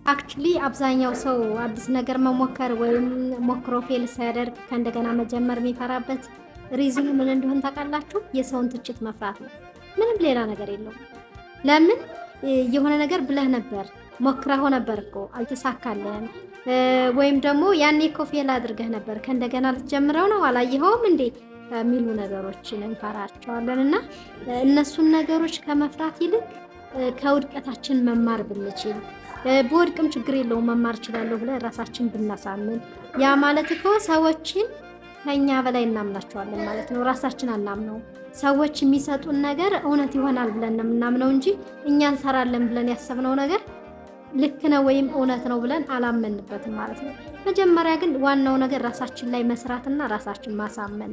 አክቹሊ አብዛኛው ሰው አዲስ ነገር መሞከር ወይም ሞክሮ ፌል ሲያደርግ ከእንደገና መጀመር የሚፈራበት ሪዝኑ ምን እንደሆነ ታውቃላችሁ? የሰውን ትችት መፍራት ነው። ምንም ሌላ ነገር የለውም። ለምን የሆነ ነገር ብለህ ነበር ሞክረኸው ነበር እኮ አልተሳካልህም፣ ወይም ደግሞ ያኔ እኮ ፌል አድርገህ ነበር ከእንደገና ልትጀምረው ነው አላየኸውም እንዴ የሚሉ ነገሮችን እንፈራቸዋለን። እና እነሱን ነገሮች ከመፍራት ይልቅ ከውድቀታችን መማር ብንችል በወድቅም ችግር የለውም መማር እችላለሁ ብለን ራሳችን ብናሳምን፣ ያ ማለት እኮ ሰዎችን ከኛ በላይ እናምናቸዋለን ማለት ነው። ራሳችን አናምነው። ሰዎች የሚሰጡን ነገር እውነት ይሆናል ብለን ነው የምናምነው እንጂ እኛ እንሰራለን ብለን ያሰብነው ነገር ልክ ነው ወይም እውነት ነው ብለን አላመንበትም ማለት ነው። መጀመሪያ ግን ዋናው ነገር ራሳችን ላይ መስራትና ራሳችን ማሳመን።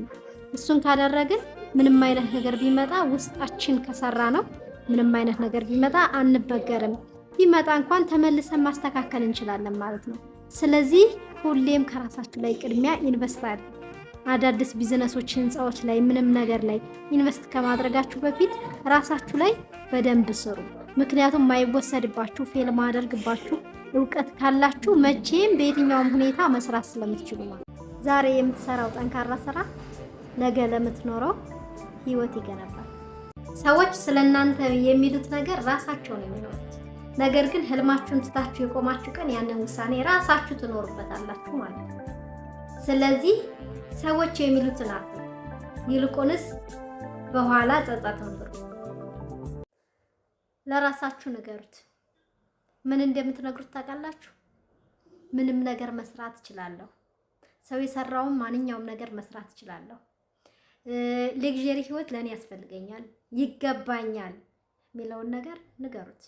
እሱን ካደረግን ምንም አይነት ነገር ቢመጣ ውስጣችን ከሰራ ነው ምንም አይነት ነገር ቢመጣ አንበገርም። ቢመጣ እንኳን ተመልሰን ማስተካከል እንችላለን ማለት ነው። ስለዚህ ሁሌም ከራሳችሁ ላይ ቅድሚያ ኢንቨስት አድርጉ። አዳዲስ ቢዝነሶች፣ ህንፃዎች ላይ ምንም ነገር ላይ ኢንቨስት ከማድረጋችሁ በፊት ራሳችሁ ላይ በደንብ ስሩ። ምክንያቱም ማይወሰድባችሁ ፌል ማደርግባችሁ እውቀት ካላችሁ መቼም በየትኛውም ሁኔታ መስራት ስለምትችሉ ማለት ነው። ዛሬ የምትሰራው ጠንካራ ስራ ነገ ለምትኖረው ህይወት ይገነባል። ሰዎች ስለናንተ የሚሉት ነገር ራሳቸው ነው የሚኖሩት። ነገር ግን ህልማችሁን ትታችሁ የቆማችሁ ቀን ያንን ውሳኔ ራሳችሁ ትኖሩበታላችሁ ማለት ነው። ስለዚህ ሰዎች የሚሉትን አትሉ፣ ይልቁንስ በኋላ ጸጸትን ፍሩ። ለራሳችሁ ንገሩት። ምን እንደምትነግሩት ታውቃላችሁ? ምንም ነገር መስራት እችላለሁ፣ ሰው የሰራውን ማንኛውም ነገር መስራት እችላለሁ፣ ሌግዠሪ ህይወት ለኔ ያስፈልገኛል፣ ይገባኛል የሚለውን ነገር ንገሩት።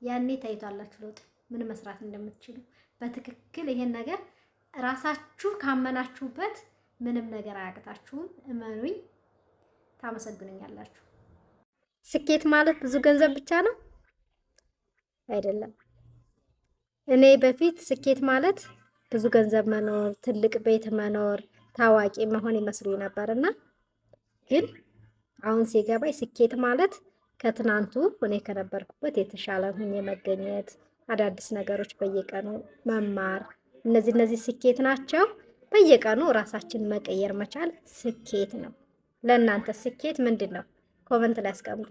ያኔ ታይቷላችሁ ለውጥ ምን መስራት እንደምትችሉ በትክክል። ይሄን ነገር ራሳችሁ ካመናችሁበት ምንም ነገር አያቅታችሁም። እመኑኝ፣ ታመሰግኑኛላችሁ። ስኬት ማለት ብዙ ገንዘብ ብቻ ነው አይደለም። እኔ በፊት ስኬት ማለት ብዙ ገንዘብ መኖር፣ ትልቅ ቤት መኖር፣ ታዋቂ መሆን ይመስሉኝ ነበርና ግን አሁን ሲገባኝ ስኬት ማለት ከትናንቱ እኔ ከነበርኩበት የተሻለ ሆኜ መገኘት፣ አዳዲስ ነገሮች በየቀኑ መማር፣ እነዚህ ስኬት ናቸው። በየቀኑ ራሳችን መቀየር መቻል ስኬት ነው። ለእናንተ ስኬት ምንድን ነው? ኮመንት ላይ አስቀምጡ።